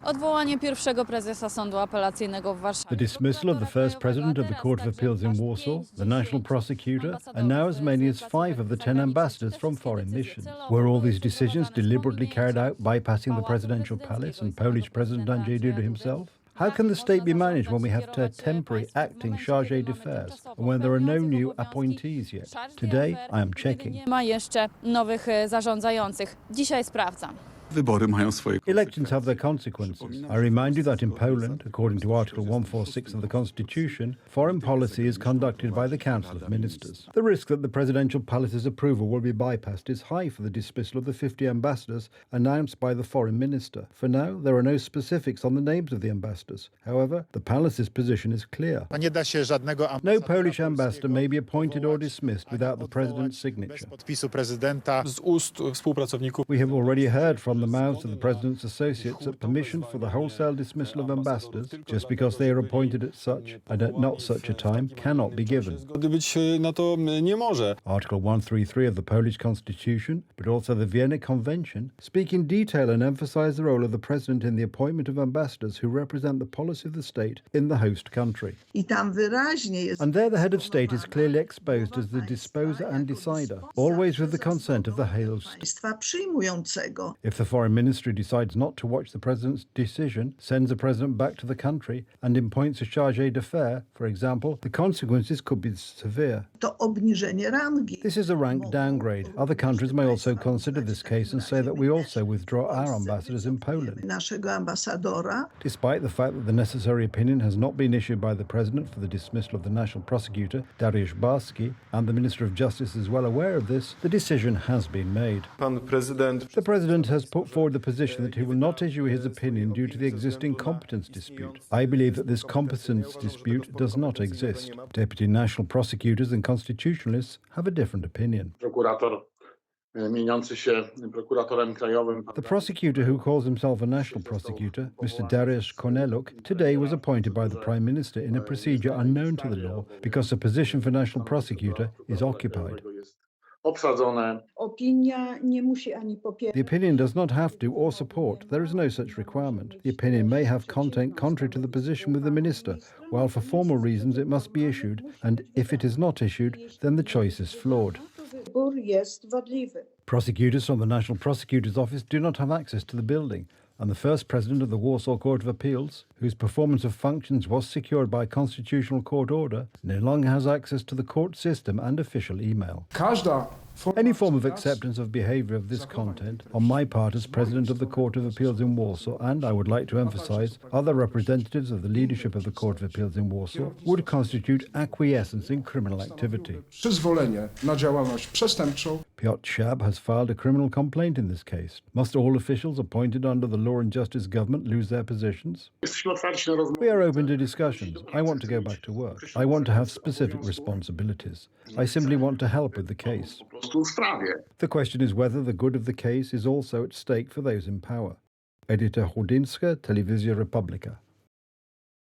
Odwołanie pierwszego prezesa Sądu Apelacyjnego w Warszawie. The dismissal of the first president of the Court of Appeals in Warsaw, the national prosecutor, and now as many as 5 of the 10 ambassadors from foreign missions. Were all these decisions deliberately carried out bypassing the presidential palace and Polish President Andrzej Duda himself? How can the state be managed when we have a temporary acting chargé d'affaires and when there are no new appointees yet? Today, I am checking. Nie ma jeszcze nowych zarządzających. Dzisiaj sprawdzam. Wybory mają swoje Elections have their consequences. I remind you that in Poland, according to Article 146 of the Constitution, foreign policy is conducted by the Council of Ministers. The risk that the presidential palace's approval will be bypassed is high for the dismissal of the 50 ambassadors announced by the foreign minister. For now, there are no specifics on the names of the ambassadors. However, the palace's position is clear. No Polish ambassador may be appointed or dismissed without the president's signature. We have already heard from the mouths of the president's associates that permission for the wholesale dismissal of ambassadors, just because they are appointed at such and at not such a time, cannot be given. Article 133 of the Polish Constitution, but also the Vienna Convention, speak in detail and emphasize the role of the president in the appointment of ambassadors who represent the policy of the state in the host country. And there the head of state is clearly exposed as the disposer and decider, always with the consent of the host. If the foreign ministry decides not to watch the president's decision, sends the president back to the country, and appoints a chargé d'affaires, for example, the consequences could be severe. This is a rank downgrade. Other countries may also consider this case and say that we also withdraw our ambassadors in Poland. Despite the fact that the necessary opinion has not been issued by the president for the dismissal of the national prosecutor, Dariusz Barski, and the Minister of Justice is well aware of this, the decision has been made. The president has put forward the position that he will not issue his opinion due to the existing competence dispute. I believe that this competence dispute does not exist. Deputy national prosecutors and constitutionalists have a different opinion. The prosecutor who calls himself a national prosecutor, Mr. Dariusz Korneluk, today was appointed by the Prime Minister in a procedure unknown to the law because the position for national prosecutor is occupied. The opinion does not have to or support. There is no such requirement. The opinion may have content contrary to the position with the minister, while for formal reasons it must be issued, and if it is not issued, then the choice is flawed. Prosecutors from the National Prosecutor's Office do not have access to the building, and the first president of the Warsaw Court of Appeals, whose performance of functions was secured by constitutional court order, no longer has access to the court system and official email. Any form of acceptance of behaviour of this content on my part as President of the Court of Appeals in Warsaw, and I would like to emphasise other representatives of the leadership of the Court of Appeals in Warsaw, would constitute acquiescence in criminal activity. Piotr Szab has filed a criminal complaint in this case. Must all officials appointed under the Law and Justice government lose their positions? We are open to discussions. I want to go back to work. I want to have specific responsibilities. I simply want to help with the case. The question is whether the good of the case is also at stake for those in power. Edyta Chudinska, Telewizja Republika.